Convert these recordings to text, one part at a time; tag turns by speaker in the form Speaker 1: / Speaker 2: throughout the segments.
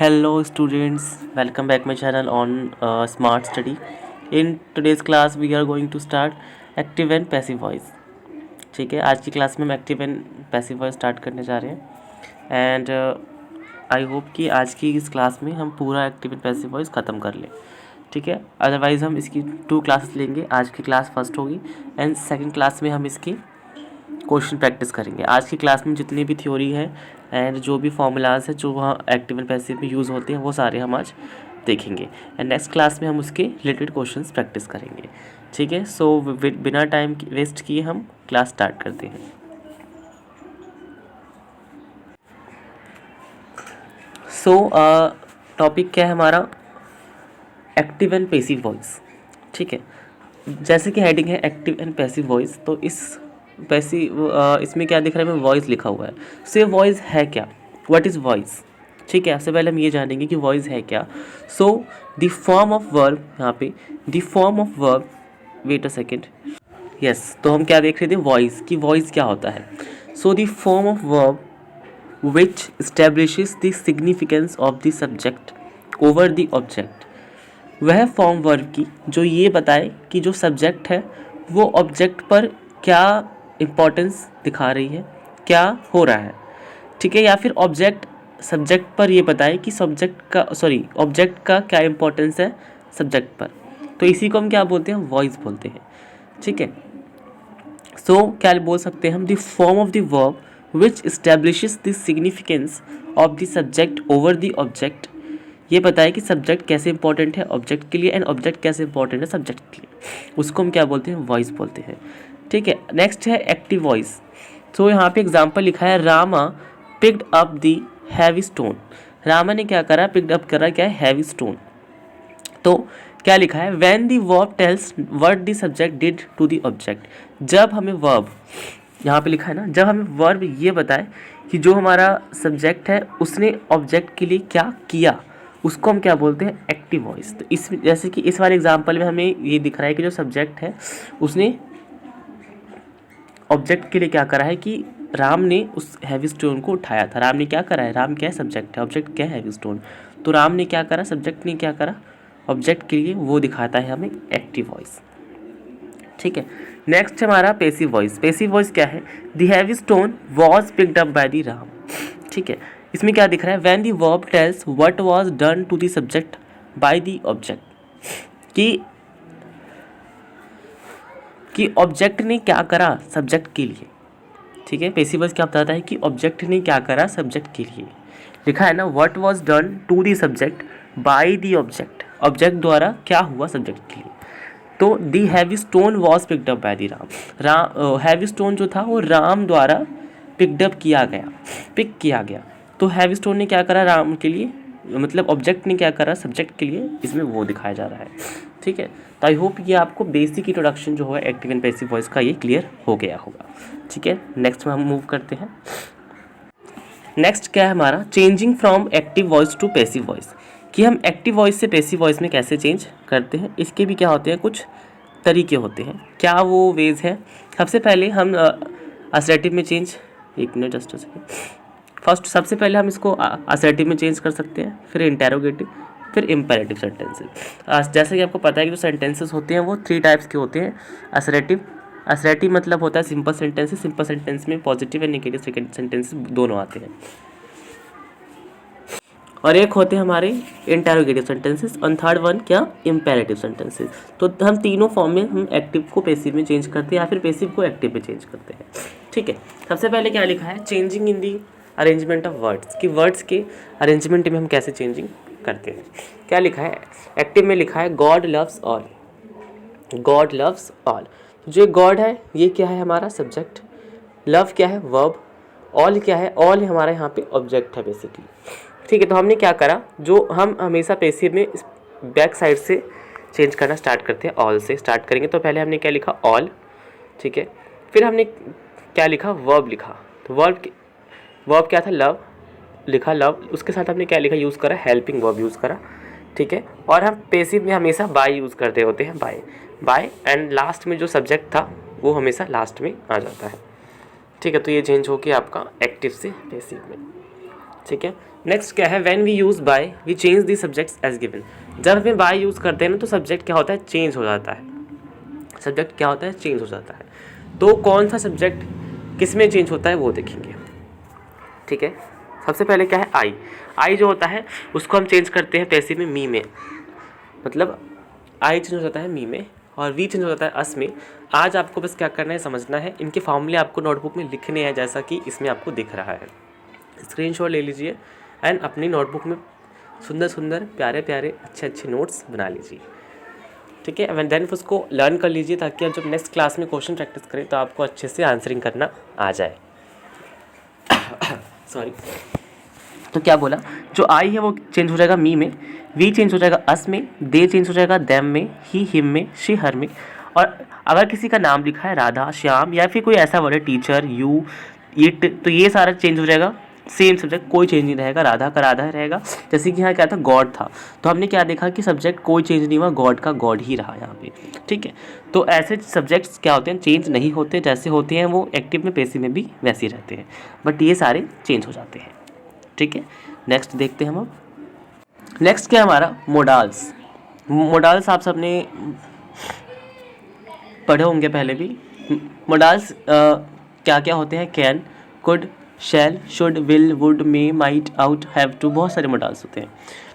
Speaker 1: Hello students, welcome back my channel on Smart Study. In today's class we are going to start active and passive voice. ठीक है, आज की class में हम active and passive voice start करने जा रहे हैं एंड आई होप कि आज की इस क्लास में हम पूरा एक्टिव एंड पैसिव वॉइस ख़त्म कर लें. ठीक है, अदरवाइज़ हम इसकी 2 क्लासेस लेंगे. आज की क्लास फर्स्ट होगी एंड सेकंड क्लास में हम इसकी क्वेश्चन प्रैक्टिस करेंगे. आज की क्लास में जितनी भी थ्योरी है एंड जो भी फॉर्मूलाज है जो वहाँ एक्टिव एंड पैसिव में यूज़ होते हैं वो सारे हम आज देखेंगे एंड नेक्स्ट क्लास में हम उसके रिलेटेड क्वेश्चंस प्रैक्टिस करेंगे. ठीक है, सो बिना टाइम वेस्ट किए हम क्लास स्टार्ट करते हैं. सो टॉपिक क्या है हमारा? Active and passive voice. ठीक है, जैसे कि हेडिंग है एक्टिव एंड पैसिव वॉइस, तो इसमें क्या दिख रहा है? वॉइस लिखा हुआ है. सो ये वॉइस है क्या? What is voice? ठीक है, सबसे पहले हम ये जानेंगे कि वॉइस है क्या. So the form of verb, यहाँ पे the form of verb, wait a second. Yes, तो हम क्या देख रहे थे? वॉइस की वॉइस क्या होता है. सो the form of verb which establishes the significance of the subject over the object. वह फॉर्म वर्ब की जो ये बताए कि जो सब्जेक्ट है वो ऑब्जेक्ट पर क्या इम्पोर्टेंस दिखा रही है, क्या हो रहा है. ठीक है, या फिर ऑब्जेक्ट सब्जेक्ट पर ये बताए कि ऑब्जेक्ट का क्या इम्पोर्टेंस है सब्जेक्ट पर. तो इसी को हम क्या बोलते हैं? वॉइस बोलते हैं. ठीक है, सो क्या बोल सकते हैं हम? The form of the verb which establishes the significance of the subject over the object. ये बताए कि सब्जेक्ट कैसे इंपॉर्टेंट है ऑब्जेक्ट के लिए एंड ऑब्जेक्ट कैसे इंपॉर्टेंट है सब्जेक्ट के लिए. उसको हम क्या बोलते हैं? वॉइस बोलते हैं. ठीक है, नेक्स्ट है एक्टिव वॉइस. तो यहाँ पे एग्जांपल लिखा है, Rama picked up the heavy stone. Rama ने क्या करा? पिक्ड अप करा क्या है? Heavy stone. तो क्या लिखा है? When the verb tells what the subject did to the object. जब हमें वर्ब, यहाँ पे लिखा है ना, जब हमें वर्ब ये बताए कि जो हमारा सब्जेक्ट है उसने ऑब्जेक्ट के लिए क्या किया, उसको हम क्या बोलते हैं? Active voice. तो इस जैसे कि इस वाले एग्जांपल में हमें ये दिख रहा है कि जो सब्जेक्ट है उसने ऑब्जेक्ट के लिए क्या करा है कि राम ने उस हैवी स्टोन को उठाया था. राम ने क्या करा है? राम क्या है? सब्जेक्ट है. ऑब्जेक्ट क्या है? Heavy stone. तो राम ने क्या करा, सब्जेक्ट ने क्या करा ऑब्जेक्ट के लिए, वो दिखाता है हमें एक्टिव वॉइस. ठीक है, नेक्स्ट हमारा पैसिव वॉइस. पैसिव वॉइस क्या है? The heavy stone was picked up by the Ram. ठीक है, इसमें क्या दिख रहा है? When the verb tells what was done to the subject by the object, कि ऑब्जेक्ट ने क्या करा सब्जेक्ट के लिए. ठीक है, पैसिव वॉइस क्या बताता है कि ऑब्जेक्ट ने क्या करा सब्जेक्ट के लिए. लिखा है ना, what was done to the subject by the object. Object द्वारा क्या हुआ सब्जेक्ट के लिए. तो the heavy stone was picked up by the Ram. Heavy stone जो था वो राम द्वारा पिक किया गया. तो हैवी स्टोन ने क्या करा राम के लिए, मतलब ऑब्जेक्ट ने क्या करा सब्जेक्ट के लिए, इसमें वो दिखाया जा रहा है. ठीक है, तो आई होप ये आपको बेसिक इंट्रोडक्शन जो है एक्टिव एंड पैसिव वॉइस का ये क्लियर हो गया होगा. ठीक है, नेक्स्ट में हम मूव करते हैं. नेक्स्ट क्या है हमारा? Changing from active voice to passive voice, कि हम एक्टिव वॉइस से पैसिव वॉइस में कैसे चेंज करते हैं. इसके भी क्या होते हैं? कुछ तरीके होते हैं. क्या वो वेज है? सबसे पहले हम असर्टिव में चेंज, एक minute just a second. First सबसे पहले हम इसको असर्टिव में चेंज कर सकते हैं, फिर इंटेरोगेटिव, फिर इम्पेरेटिव सेंटेंसेस. जैसे कि आपको पता है कि जो सेंटेंसेस होते हैं वो 3 टाइप्स के होते हैं. असर्टिव मतलब होता है सिंपल सेंटेंसेस. सिंपल सेंटेंस में पॉजिटिव एंड नेगेटिव सेंटेंसेस दोनों आते हैं. और एक होते हैं हमारे इंटेरोगेटिव सेंटेंसेस और थर्ड वन क्या? Imperative sentences. तो हम तीनों फॉर्म में हम एक्टिव को पैसिव में चेंज करते हैं या फिर पैसिव को एक्टिव में चेंज करते हैं. ठीक है, सबसे पहले क्या लिखा है? Changing in the arrangement of words, कि वर्ड्स के अरेंजमेंट में हम कैसे चेंजिंग करते हैं. क्या लिखा है? एक्टिव में लिखा है God loves all. God loves all, जो गॉड है ये क्या है? हमारा सब्जेक्ट. लव क्या है? वर्ब. ऑल क्या है? ऑल हमारा यहाँ पे ऑब्जेक्ट है बेसिकली. ठीक है, तो हमने क्या करा, जो हम हमेशा पैसिव में बैक साइड से चेंज करना स्टार्ट करते हैं, ऑल से स्टार्ट करेंगे. तो पहले हमने क्या लिखा? ऑल. ठीक है, फिर हमने क्या लिखा? वर्ब लिखा. तो वर्ब क्या था? लव लिखा. लव उसके साथ हमने क्या लिखा? यूज़ करा हेल्पिंग वर्ब यूज़ करा. ठीक है, और हम पैसिव में हमेशा बाय यूज़ करते होते हैं. बाय एंड लास्ट में जो सब्जेक्ट था वो हमेशा लास्ट में आ जाता है. ठीक है, तो ये चेंज हो गया आपका एक्टिव से पैसिव में. ठीक है। नेक्स्ट क्या है, when we use by we change the subjects as given. जब हमें बाय यूज़ करते हैं ना तो सब्जेक्ट क्या होता है, चेंज हो जाता है। सब्जेक्ट क्या होता है, चेंज हो जाता है। तो कौन सा सब्जेक्ट किस में चेंज होता है वो देखेंगे। ठीक है, सबसे पहले क्या है, आई जो होता है उसको हम चेंज करते हैं पैसिव में मी में, मतलब आई चेंज हो जाता है मी में और वी चेंज हो जाता है अस में। आज आपको बस क्या करना है, समझना है, इनके फॉर्मूले आपको नोटबुक में लिखने हैं जैसा कि इसमें आपको दिख रहा है। स्क्रीनशॉट ले लीजिए एंड अपनी नोटबुक में सुंदर सुंदर प्यारे प्यारे अच्छे अच्छे नोट्स बना लीजिए। ठीक है, एंड देन उसको लर्न कर लीजिए ताकि आप जब नेक्स्ट क्लास में क्वेश्चन प्रैक्टिस करें तो आपको अच्छे से आंसरिंग करना आ जाए। सॉरी, तो क्या बोला, जो आई है वो चेंज हो जाएगा मी में, वी चेंज हो जाएगा अस में, दे चेंज हो जाएगा देम में, ही हिम में, शी हर में। और अगर किसी का नाम लिखा है राधा श्याम या फिर कोई ऐसा वर्ड है टीचर यू इट, तो ये सारा चेंज हो जाएगा। सेम सब्जेक्ट कोई चेंज नहीं रहेगा, राधा का राधा रहेगा। जैसे कि यहाँ क्या था, गॉड था, तो हमने क्या देखा कि सब्जेक्ट कोई चेंज नहीं हुआ, गॉड का गॉड ही रहा यहाँ पे। ठीक है, तो ऐसे सब्जेक्ट्स क्या होते हैं, चेंज नहीं होते, जैसे होते हैं वो एक्टिव में पैसिव में भी वैसे ही रहते हैं, बट ये सारे चेंज हो जाते हैं। ठीक है, नेक्स्ट देखते हैं हम अब। नेक्स्ट क्या है हमारा, मोडाल्स। मोडाल्स आप सबने पढ़े होंगे पहले भी। मोडाल्स क्या क्या होते हैं, can, could, shall, should, will, would, may, might, ought, have to, बहुत सारे मोडाल्स होते हैं।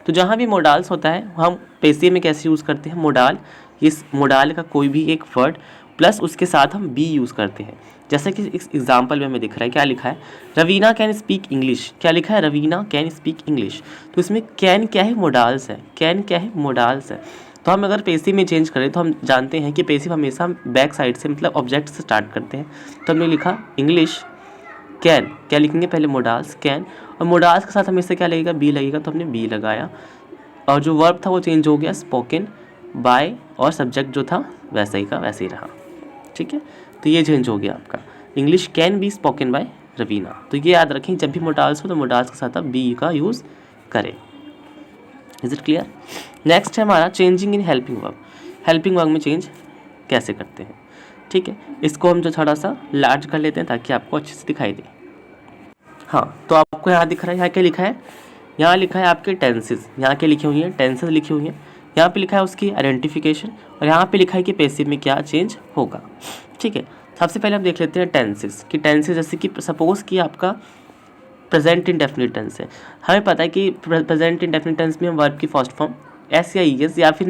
Speaker 1: तो जहाँ भी मोडाल्स होता है हम पैसिव में कैसे यूज़ करते हैं, मोडाल, इस मोडाल का कोई भी एक वर्ड प्लस उसके साथ हम बी यूज़ करते हैं। जैसे कि इस एग्जाम्पल में हमें दिख रहा है, क्या लिखा है, रवीना कैन स्पीक इंग्लिश। क्या लिखा है, रवीना कैन स्पीक इंग्लिश। तो इसमें कैन क्या है, मोडाल्स है, कैन क्या है, मोडाल्स है। तो हम अगर पैसिव में चेंज करें तो हम जानते हैं कि पैसिव हमेशा बैक साइड से मतलब ऑब्जेक्ट से स्टार्ट करते हैं। तो हमने लिखा इंग्लिश कैन, क्या लिखेंगे पहले, मोडाल्स कैन, और मोडाल्स के साथ हमेशा क्या लगेगा, बी लगेगा, तो हमने बी लगाया। और जो वर्ब था वो चेंज हो गया, स्पोकन बाय, और सब्जेक्ट जो था वैसे ही का वैसे ही रहा। ठीक है, तो ये चेंज हो गया आपका, English can be spoken by Raveena. तो ये याद रखें, जब भी मोडाल्स हो तो मोडाल्स के साथ आप बी का यूज़ करें। Is it clear. नेक्स्ट है हमारा changing in helping verb. Helping verb में चेंज कैसे करते हैं। ठीक है, इसको हम जो थोड़ा सा लार्ज कर लेते हैं ताकि आपको अच्छे से दिखाई दे। हाँ, तो आपको यहाँ दिख रहा है, यहाँ क्या लिखा है, यहाँ लिखा है आपके टेंसेस, यहाँ क्या लिखी हुई हैं, टेंसेस लिखी हुई हैं। यहाँ पे लिखा है उसकी आइडेंटिफिकेशन और यहाँ पे लिखा है कि पैसिव में क्या चेंज होगा। ठीक है, सबसे पहले हम देख लेते हैं टेंसेस कि टेंसेस, जैसे कि सपोज़ कि आपका प्रेजेंट इंडेफिनिट टेंस है। हमें पता है कि प्रेजेंट इंडेफिनिट टेंस में हम वर्ब की फर्स्ट फॉर्म एस या ईएस या फिर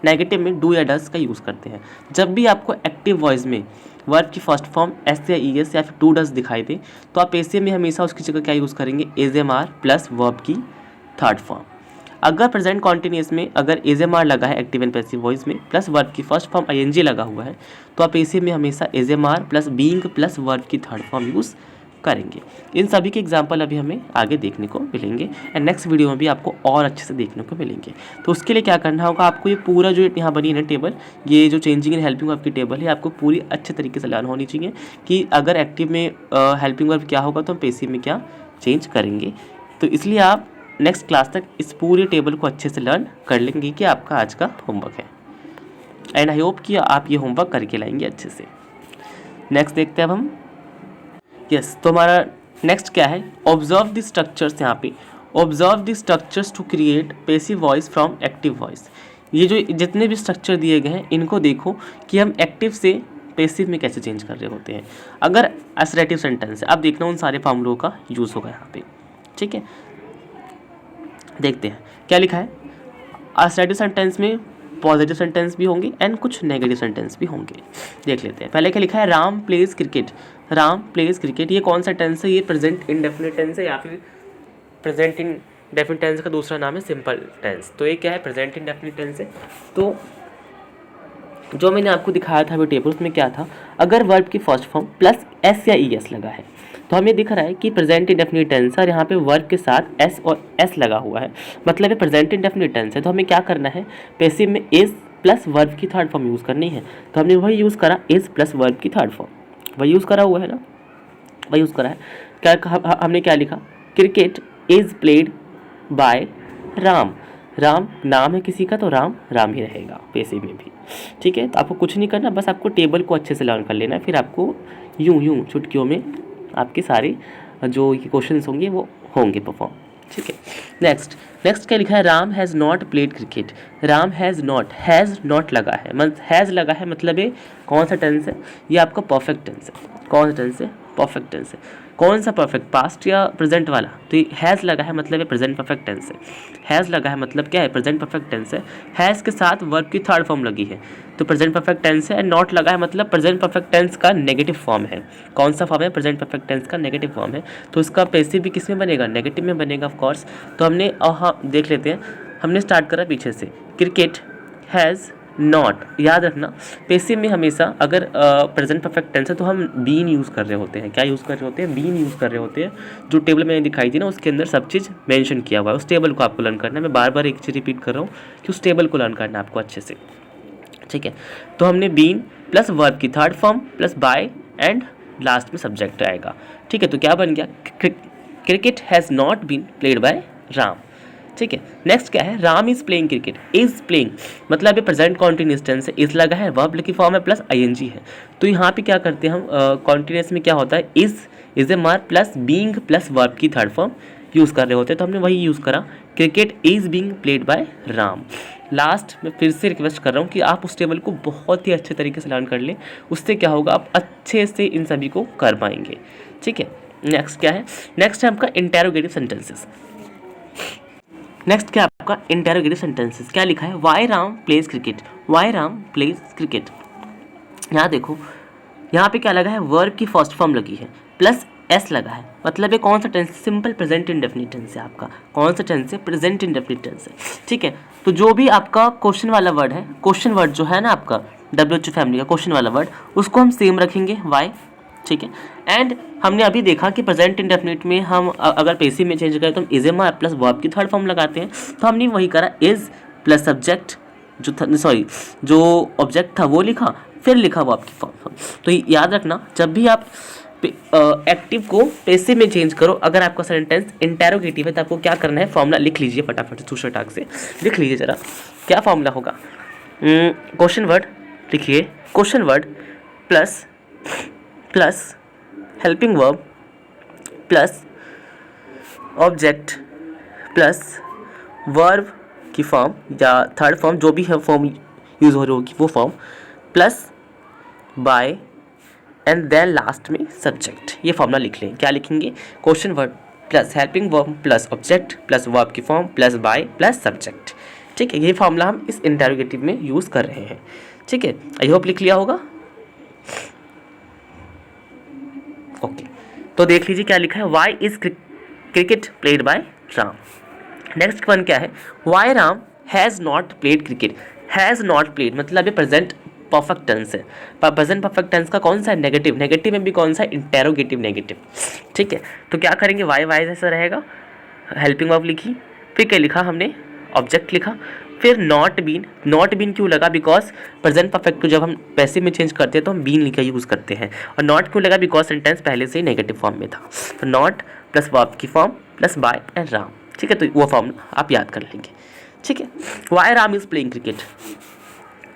Speaker 1: नेगेटिव में डू या डस का यूज़ करते हैं। जब भी आपको एक्टिव वॉइस में वर्ब की फर्स्ट फॉर्म एस या ईएस या फिर डू डस दिखाई दे तो आप पैसिव में हमेशा उसकी जगह क्या यूज़ करेंगे, is am are plus verb की थर्ड फॉर्म। अगर प्रेजेंट कॉन्टिन्यूस में अगर एज एम आर लगा है एक्टिव एंड पैसिव वॉइस में प्लस वर्ब की फर्स्ट फॉर्म आईएनजी लगा हुआ है तो आप पैसिव में हमेशा is am are plus being plus verb की थर्ड फॉर्म यूज़ करेंगे। इन सभी के एग्जाम्पल अभी हमें आगे देखने को मिलेंगे एंड नेक्स्ट वीडियो में भी आपको और अच्छे से देखने को मिलेंगे। तो उसके लिए क्या करना होगा, आपको ये पूरा जो यहाँ बनी है ना टेबल, ये जो चेंजिंग इन हेल्पिंग वर्ब की टेबल है, आपको पूरी अच्छे तरीके से लर्न होनी चाहिए कि अगर एक्टिव में हेल्पिंग वर्ब क्या होगा तो हम पैसिव में क्या चेंज करेंगे। तो इसलिए आप नेक्स्ट क्लास तक इस पूरी टेबल को अच्छे से लर्न कर लेंगे कि आपका आज का होमवर्क है एंड आई होप कि आप ये होमवर्क करके लाएंगे अच्छे से। नेक्स्ट देखते हैं अब हम। यस, तो हमारा नेक्स्ट क्या है, ऑब्जर्व द स्ट्रक्चर्स। यहाँ पे observe the structures to create passive voice from active voice. ये जो जितने भी स्ट्रक्चर दिए गए हैं इनको देखो कि हम एक्टिव से पैसिव में कैसे चेंज कर रहे होते हैं। अगर असर्टिव सेंटेंस है, अब देखना उन सारे फॉर्मूलों का यूज़ होगा यहाँ पे। ठीक है, देखते हैं क्या लिखा है। असर्टिव सेंटेंस में पॉजिटिव सेंटेंस भी होंगे एंड कुछ नेगेटिव सेंटेंस भी होंगे। देख लेते हैं, पहले क्या लिखा है, Ram plays cricket. Ram plays cricket, ये कौन सा टेंस है, ये प्रेजेंट इंडेफिनिट टेंस है या फिर प्रेजेंट इंडेफिनिट टेंस का दूसरा नाम है सिंपल टेंस। तो ये क्या है, प्रेजेंट इंडेफिनिट टेंस है। तो जो मैंने आपको दिखाया था वो टेबल, उसमें क्या था, अगर वर्ब की फर्स्ट फॉर्म प्लस एस या ई एस लगा है तो हमें दिख रहा है कि प्रेजेंट इंडेफिनिट टेंस है और यहाँ पे वर्ब के साथ एस और एस लगा हुआ है, मतलब ये प्रेजेंट इंडेफिनिट टेंस है। तो हमें क्या करना है, पैसिव में एज प्लस वर्ब की थर्ड फॉर्म यूज़ करनी है। तो हमने वही यूज़ करा, एज प्लस वर्ब की थर्ड फॉर्म, वही यूज़ करा हुआ है ना, वही यूज़ करा है। क्या हमने क्या लिखा, cricket is played by Ram. Ram नाम है किसी का तो राम राम ही रहेगा पैसिव में भी। ठीक है, तो आपको कुछ नहीं करना, बस आपको टेबल को अच्छे से लर्न कर लेना है, फिर आपको यूं चुटकियों में आपके सारे जो क्वेश्चंस होंगे वो होंगे परफॉर्म। ठीक है। नेक्स्ट नेक्स्ट क्या लिखा है, Ram has not played cricket. Ram has not लगा है, मतलब हैज़ लगा है, मतलब ये कौन सा टेंस है, ये आपका परफेक्ट टेंस है। कौन सा टेंस है, परफेक्ट टेंस है। कौन सा परफेक्ट, पास्ट या प्रेजेंट वाला, तो ये हैज़ लगा है मतलब ये प्रेजेंट परफेक्ट टेंस है। हैज़ लगा है मतलब क्या है, प्रेजेंट परफेक्ट टेंस है। हैज़ के साथ वर्ब की थर्ड फॉर्म लगी है तो प्रेजेंट परफेक्ट टेंस है। एंड नॉट लगा है मतलब प्रेजेंट परफेक्ट टेंस का नेगेटिव फॉर्म है। कौन सा फॉर्म है, प्रेजेंट परफेक्ट टेंस का नेगेटिव फॉर्म है। तो इसका पैसिव भी किस में बनेगा, नेगेटिव में बनेगा ऑफ कोर्स। तो हमने हाँ देख लेते हैं, हमने स्टार्ट करा पीछे से, क्रिकेट हैज़ नॉट। याद रखना पैसिव में हमेशा अगर प्रेजेंट परफेक्ट टेंस है तो हम बीन यूज़ कर रहे होते हैं। क्या यूज़ कर रहे होते हैं, बीन यूज़ कर रहे होते हैं। जो टेबल मैंने दिखाई थी ना उसके अंदर सब चीज़ मेंशन किया हुआ है, उस टेबल को आपको लर्न करना है। मैं बार बार एक चीज़ रिपीट कर रहा हूँ कि उस टेबल को लर्न करना है आपको अच्छे से, ठीक है। तो हमने बीन प्लस वर्ब की third form plus by and last में सब्जेक्ट आएगा, ठीक है। तो क्या बन गया, cricket has not been played by Ram, ठीक है। नेक्स्ट क्या है, Ram is playing cricket. Is playing मतलब ये प्रेजेंट कॉन्टिन्यूस टेंस है, इज लगा है, वर्ब की फॉर्म है प्लस आईएनजी है। तो यहाँ पे क्या करते हैं हम, कॉन्टिन्यूस में क्या होता है, इज ए मार प्लस बीइंग प्लस वर्ब की थर्ड फॉर्म यूज़ कर रहे होते हैं। तो हमने वही यूज़ करा, cricket is being played by Ram. Last में फिर से रिक्वेस्ट कर रहा हूँ कि आप उस टेबल को बहुत ही अच्छे तरीके से लर्न कर लें, उससे क्या होगा आप अच्छे से इन सभी को कर पाएंगे, ठीक है। नेक्स्ट क्या है, नेक्स्ट है आपका इंटेरोगेटिव सेंटेंसेस। नेक्स्ट क्या आपका इंटेरोगेटिव सेंटेंसेस, क्या लिखा है, why Ram plays cricket. Why Ram plays cricket. यहाँ देखो, यहाँ पे क्या लगा है, वर्ब की फर्स्ट फॉर्म लगी है प्लस एस लगा है, मतलब ये कौन सा tense, simple present indefinite tense है आपका। कौन सा टेंस है, प्रेजेंट इंडेफिनिट टेंस है, ठीक है। तो जो भी आपका क्वेश्चन वाला वर्ड है, क्वेश्चन वर्ड जो है ना आपका WH फैमिली का क्वेश्चन वाला वर्ड, उसको हम सेम रखेंगे वाई, ठीक है। एंड हमने अभी देखा कि प्रेजेंट इंडेफिनिट में हम अगर पैसिव में चेंज करें तो हम is am are plus verb की थर्ड फॉर्म लगाते हैं। तो हमने वही करा, इज प्लस सब्जेक्ट जो था, सॉरी जो ऑब्जेक्ट था वो लिखा, फिर लिखा वर्ब की फॉर्म। तो याद रखना जब भी आप एक्टिव को पैसिव में चेंज करो, अगर आपका सेंटेंस इंटेरोगेटिव है तो आपको क्या करना है, फॉर्मूला लिख लीजिए फटाफट से, दूसरे टाक से लिख लीजिए जरा, क्या फॉर्मूला होगा, क्वेश्चन वर्ड लिखिए, question word plus plus helping verb plus object plus verb की फॉर्म या थर्ड फॉर्म जो भी है फॉर्म यूज़ हो रही होगी वो form plus by and then last में सब्जेक्ट। ये फॉर्मूला लिख लें, क्या लिखेंगे, question word plus helping verb plus object plus verb की form plus by plus subject, ठीक है। ये फॉर्मूला हम इस इंटेरोगेटिव में यूज़ कर रहे हैं, ठीक है। आई होप लिख लिया होगा, ओके। तो देख लीजिए क्या लिखा है, why is cricket played by Ram. Next one क्या है, why Ram has not played cricket. Has not played मतलब ये प्रेजेंट परफेक्ट टेंस है, प्रेजेंट परफेक्ट टेंस का कौन सा है, नेगेटिव। नेगेटिव में भी कौन सा, इंटेरोगेटिव नेगेटिव, ठीक है। तो क्या करेंगे, वाई वाई जैसा रहेगा, हेल्पिंग वर्ब लिखी, फिर क्या लिखा हमने, ऑब्जेक्ट लिखा, फिर नॉट बीन। नॉट बीन क्यों लगा, बिकॉज प्रेजेंट परफेक्ट को जब हम पैसिव में चेंज करते हैं तो हम बीन लिखा यूज़ करते हैं। और नॉट क्यों लगा, बिकॉज सेंटेंस पहले से ही नेगेटिव फॉर्म में था। तो नॉट प्लस वर्ब की form plus by and Ram, ठीक है। तो वो फॉर्म आप याद कर लेंगे, ठीक है। Why Ram is playing cricket,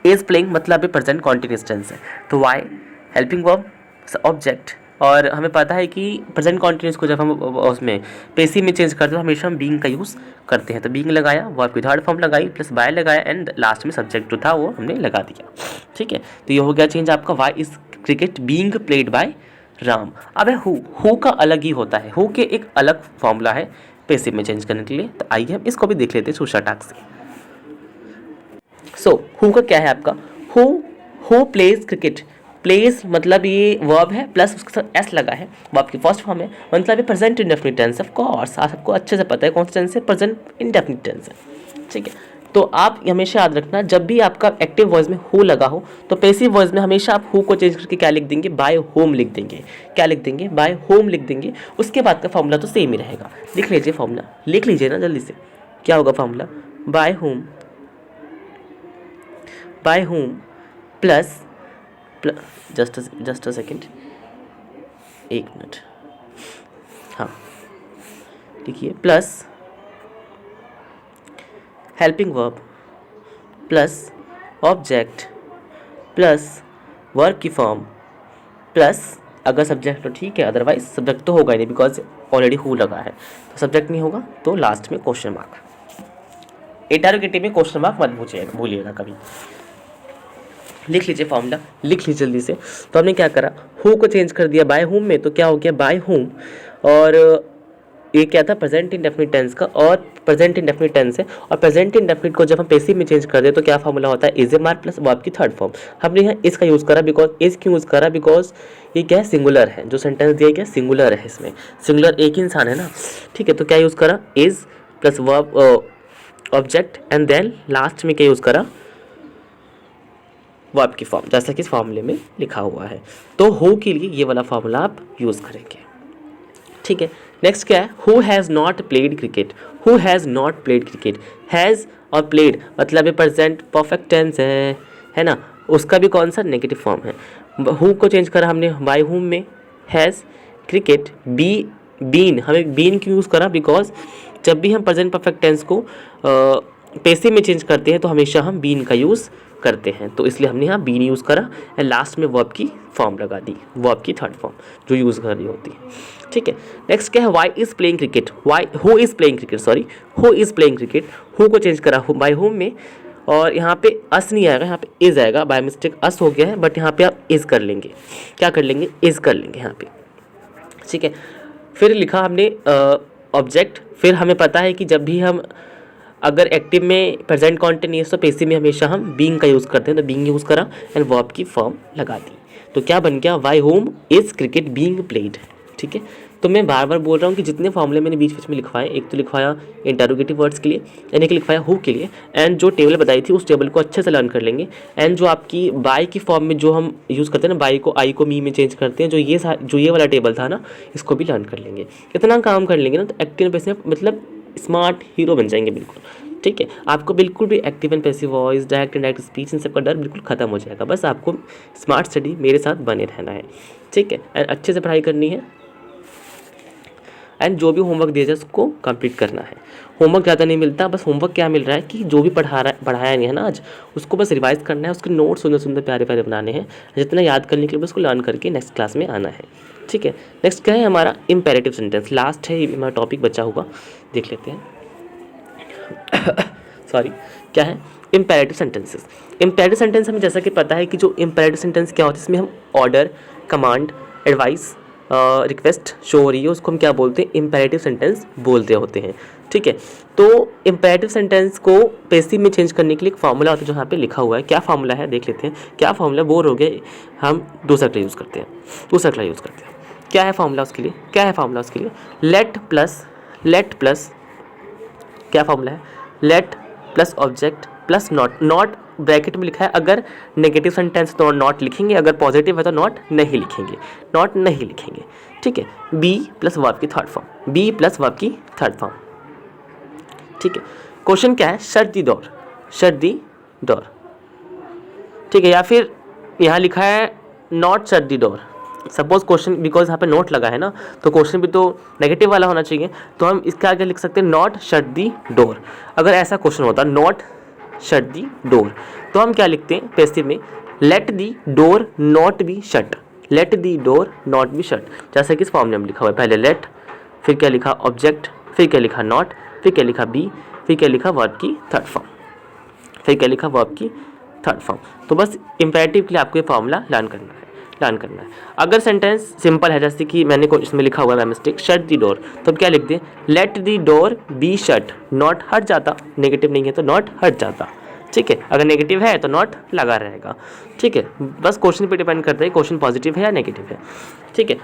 Speaker 1: is playing मतलब ये प्रेजेंट कॉन्टिन्यूस टेंस है, तो वाई हेल्पिंग वर्ब ऑब्जेक्ट, और हमें पता है कि प्रेजेंट कॉन्टिन्यूस को जब हम उसमें पैसिव में चेंज करते हैं तो हमेशा हम बीइंग का यूज़ करते हैं। तो बीइंग लगाया, वर्ब की थर्ड फॉर्म लगाई प्लस बाय लगाया एंड लास्ट में सब्जेक्ट जो था वो हमने लगा दिया, ठीक है। तो ये हो गया चेंज आपका, why is cricket being played by Ram. अब है हु का अलग ही होता है, हु के एक अलग फॉर्मूला है पैसिव में चेंज करने के लिए। तो आइए हम इसको भी देख लेते हैं सूचना टाक से। सो हु का क्या है आपका, हु प्लेज क्रिकेट। प्लेस मतलब ये वर्ब है प्लस उसके साथ एस लगा है, वर्ब की फर्स्ट फॉर्म है, मतलब ये present indefinite tense. Of course आपको अच्छे से पता है कौन सा टेंस है, प्रेजेंट इंडेफिनिट टेंस है, ठीक है। तो आप हमेशा याद रखना जब भी आपका एक्टिव वॉइस में हु लगा हो तो पैसिव वॉइस में हमेशा आप हु को चेंज करके क्या लिख देंगे, बाय होम लिख देंगे। क्या लिख देंगे, बाय होम लिख देंगे। उसके बाद का फॉर्मूला तो सेम ही रहेगा, लिख लीजिए फॉर्मूला, लिख लीजिए ना जल्दी से, क्या होगा formula, by whom plus just a second, एक मिनट, हाँ देखिए, plus helping verb plus object plus verb की फॉर्म प्लस अगर सब्जेक्ट तो ठीक है, अदरवाइज सब्जेक्ट तो होगा ही नहीं बिकॉज ऑलरेडी हु लगा है, तो सब्जेक्ट नहीं होगा तो लास्ट में क्वेश्चन मार्क। इंटरोगेटिव में क्वेश्चन मार्क मत भूलिएगा कभी। लिख लीजिए फॉर्मूला, लिख लीजिए जल्दी से। तो हमने क्या करा, हु को चेंज कर दिया बाय हुम में, तो क्या हो गया बाय हुम, और ये क्या था प्रेजेंट इंडेफिनिट टेंस का, और प्रेजेंट इंडेफिनिट टेंस है, और प्रेजेंट इंडेफिनिट को जब हम पैसिव में चेंज कर दे तो क्या फॉर्मूला होता है, is a mark plus verb की थर्ड फॉर्म। हमने यहाँ इसका यूज़ करा बिकॉज, इज क्यों यूज़ करा, बिकॉज ये क्या है सिंगुलर है, जो सेंटेंस दिया गया सिंगुलर है, इसमें सिंगुलर एक ही इंसान है ना, ठीक है। तो क्या यूज़ करा, is plus verb object and then last में क्या यूज़ करा, वर्ब की फॉर्म, जैसा कि इस फॉर्मूले में लिखा हुआ है। तो हु के लिए ये वाला फॉर्मूला आप यूज़ करेंगे, ठीक है। नेक्स्ट क्या है, who has not played cricket, who has not played cricket, has और प्लेड मतलब ये प्रेजेंट परफेक्ट टेंस है ना, उसका भी कौन सा नेगेटिव फॉर्म है। हु को चेंज करा हमने बाय हुम में, हैज़ क्रिकेट, बीन, हमें बीन क्यों यूज़ करा, बिकॉज जब भी हम प्रेजेंट परफेक्ट टेंस को पैसिव में चेंज करते हैं तो हमेशा हम बीन का यूज़ करते हैं, तो इसलिए हमने यहाँ बीन यूज़ करा एंड लास्ट में वर्ब की फॉर्म लगा दी, वर्ब की थर्ड फॉर्म जो यूज़ कर रही होती है, ठीक है। नेक्स्ट क्या है, why is playing cricket, why who is playing cricket, sorry who is playing cricket, who को चेंज करा बाय हुम में, और यहाँ पे अस नहीं आएगा, यहाँ पे इज आएगा, बाय मिस्टेक अस हो गया है, बट यहाँ पे आप इज कर लेंगे, क्या कर लेंगे, इज कर लेंगे यहाँ पे, ठीक है। फिर लिखा हमने ऑब्जेक्ट, फिर हमें पता है कि जब भी हम अगर एक्टिव में प्रेजेंट कॉन्टिन्यूअस तो पैसिव में हमेशा हम बीइंग का यूज़ करते हैं, तो बीइंग यूज़ करा एंड वर्ब की फॉर्म लगा दी, तो क्या बन गया, why whom is cricket being played, ठीक है। तो मैं बार बार बोल रहा हूँ कि जितने फॉर्मूले मैंने बीच बीच में लिखवाए, एक तो लिखवाया इंटरोगेटिव वर्ड्स के लिए यानी कि लिखवाया हु के लिए, एंड जो टेबल बताई थी उस टेबल को अच्छे से लर्न कर लेंगे, एंड जो आपकी बाय की फॉर्म में जो हम यूज़ करते हैं ना, बाय को आई को मी में चेंज करते हैं, जो ये वाला टेबल था ना, इसको भी लर्न कर लेंगे। इतना काम कर लेंगे ना तो एक्टिव एंड पैसिव मतलब स्मार्ट हीरो बन जाएंगे बिल्कुल, ठीक है। आपको बिल्कुल भी active and passive voice, direct and direct speech, इन सब का डर बिल्कुल खत्म हो जाएगा। बस आपको स्मार्ट स्टडी मेरे साथ बने रहना है, ठीक है, एंड अच्छे से पढ़ाई करनी है, एंड जो भी होमवर्क दिया जाए उसको कंप्लीट करना है। होमवर्क ज़्यादा नहीं मिलता, बस होमवर्क क्या मिल रहा है कि जो भी पढ़ाया नहीं है ना आज, उसको बस रिवाइज करना है, उसके नोट्स सुंदर सुंदर प्यारे प्यारे बनाने हैं, जितना याद करने के लिए उसको लर्न करके नेक्स्ट क्लास में आना है, ठीक है। नेक्स्ट क्या है हमारा इम्पेरेटिव सेंटेंस, लास्ट है ये हमारा टॉपिक बचा हुआ, देख लेते हैं सॉरी, क्या है इम्पेरेटिव सेंटेंसेस। इम्पेरेटिव सेंटेंस हमें जैसा कि पता है कि जो इम्पेरेटिव सेंटेंस क्या होता है, इसमें हम order, command, advice, request show हो रही है, उसको हम क्या बोलते हैं, इम्पेरेटिव सेंटेंस बोलते होते हैं, ठीक है। तो इम्पेरेटिव सेंटेंस को पैसिव में चेंज करने के लिए एक फार्मूला होता है जो यहाँ पे लिखा हुआ है, क्या फार्मूला है देख लेते हैं। क्या फार्मूला, बोर हो गए, हम दूसरा क्ला यूज़ करते हैं, दूसरा क्ला यूज़ करते हैं। क्या है फार्मूला उसके लिए, क्या है फार्मूला उसके लिए, लेट प्लस क्या फार्मूला है, late plus object plus not, not bracket में लिखा है, अगर नेगेटिव सेंटेंस तो नॉट लिखेंगे, अगर पॉजिटिव है तो नॉट नहीं लिखेंगे, नॉट नहीं लिखेंगे, ठीक है। बी प्लस वर्ब की third form, be plus verb की थर्ड फॉर्म, ठीक है। क्वेश्चन क्या है, shut the door, shut the door, ठीक है, या फिर यहाँ लिखा है not shut the door. Suppose question, because यहाँ पे नोट लगा है ना, तो क्वेश्चन भी तो नेगेटिव वाला होना चाहिए, तो हम इसके आगे लिख सकते हैं नॉट शट दी डोर। अगर ऐसा क्वेश्चन होता नॉट शट दी डोर, तो हम क्या लिखते हैं पैसिव में, let the door not be shut, let the door not be shut, जैसे कि इस फॉर्म में हम लिखा हुआ है, पहले लेट, फिर क्या लिखा ऑब्जेक्ट, फिर क्या लिखा नॉट, फिर क्या लिखा बी, फिर क्या लिखा वर्ब की थर्ड फॉर्म, फिर क्या लिखा वर्ब की थर्ड फॉर्म। तो बस इम्पेरेटिव के लिए आपको ये फॉर्मूला लर्न करना है। अगर सेंटेंस सिंपल है, जैसे कि मैंने इसमें लिखा हुआ है मिस्टेक, शट दी डोर, तो क्या लिख दें, let the door be shut, not हट जाता, नेगेटिव नहीं है तो नॉट हट जाता, ठीक है। अगर नेगेटिव है तो नॉट लगा रहेगा, ठीक है। बस क्वेश्चन पे डिपेंड करता है क्वेश्चन पॉजिटिव है या नेगेटिव है, ठीक है।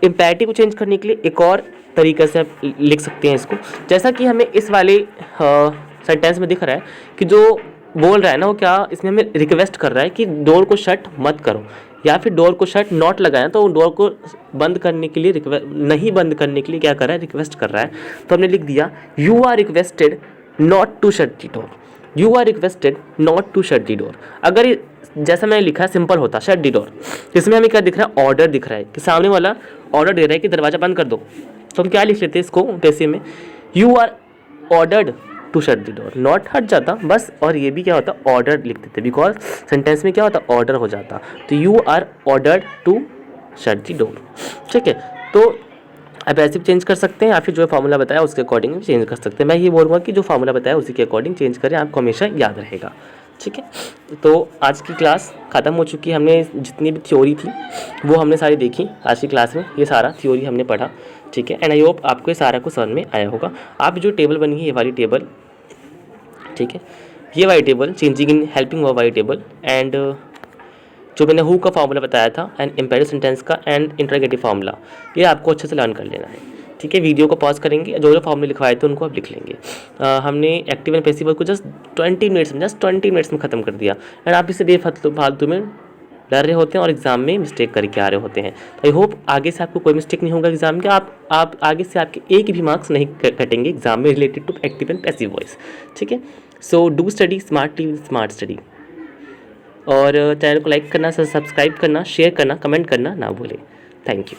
Speaker 1: इम्पेरेटिव को चेंज करने के लिए एक और तरीके से आप लिख सकते हैं इसको, जैसा कि हमें इस वाले सेंटेंस में दिख रहा है कि जो बोल रहा है ना वो क्या, इसमें हमें रिक्वेस्ट कर रहा है कि डोर को शट मत करो, या फिर डोर को शट नॉट लगाएं, तो डोर को बंद करने के लिए नहीं बंद करने के लिए क्या कर रहा है, रिक्वेस्ट कर रहा है। तो हमने लिख दिया you are requested not to shut the door, you are requested not to shut the door. अगर जैसा मैंने लिखा है सिंपल होता शट दी डोर, इसमें हमें क्या दिख रहा है, ऑर्डर दिख रहा है कि सामने वाला ऑर्डर दे रहा है कि दरवाज़ा बंद कर दो, तो हम क्या लिख लेते हैं इसको पैसिव में, you are ordered to shut the door, not हट जाता बस, और ये भी क्या होता ऑर्डर लिख देते बिकॉज सेंटेंस में क्या होता ऑर्डर हो जाता, तो you are ordered to shut the door. ठीक है, तो आप ऐसे भी चेंज कर सकते हैं या फिर जो फार्मूला बताया उसके अकॉर्डिंग भी चेंज कर सकते हैं। मैं ये बोलूँगा कि जो फार्मूला बताया उसी के अकॉर्डिंग चेंज करें, आपको हमेशा याद रहेगा। ठीक है, तो आज की क्लास ख़त्म हो चुकी है। हमने जितनी भी थ्योरी थी वो हमने सारी देखी आज की क्लास में, ये सारा थ्योरी हमने पढ़ा। ठीक है, एंड आई होप आपको ये सारा कुछ समझ में आया होगा। आप जो टेबल बनी है ये वाली टेबल, ठीक है, ये वाली table changing in helping verb वाली टेबल, एंड जो मैंने हु का फार्मूला बताया था एंड इम्पेरेटिव सेंटेंस का एंड इंटरोगेटिव फार्मूला, ये आपको अच्छे से लर्न कर लेना है। ठीक है, वीडियो को पॉज करेंगे, जो जो फार्मूले लिखवाए थे उनको आप लिख लेंगे। हमने एक्टिव एंड पैसिव को जस्ट 20 मिनट्स में ख़त्म कर दिया। एंड आप इससे फालतू में डर रहे होते हैं और एग्ज़ाम में मिस्टेक करके आ रहे होते हैं। आई होप आगे से आपको कोई मिस्टेक नहीं होगा एग्ज़ाम के, आप आगे से आपके एक भी मार्क्स नहीं कटेंगे एग्ज़ाम में related to active and passive voice. ठीक है, so do study smart study, और चैनल को लाइक करना, सब्सक्राइब करना, शेयर करना, कमेंट करना ना भूलें। Thank you.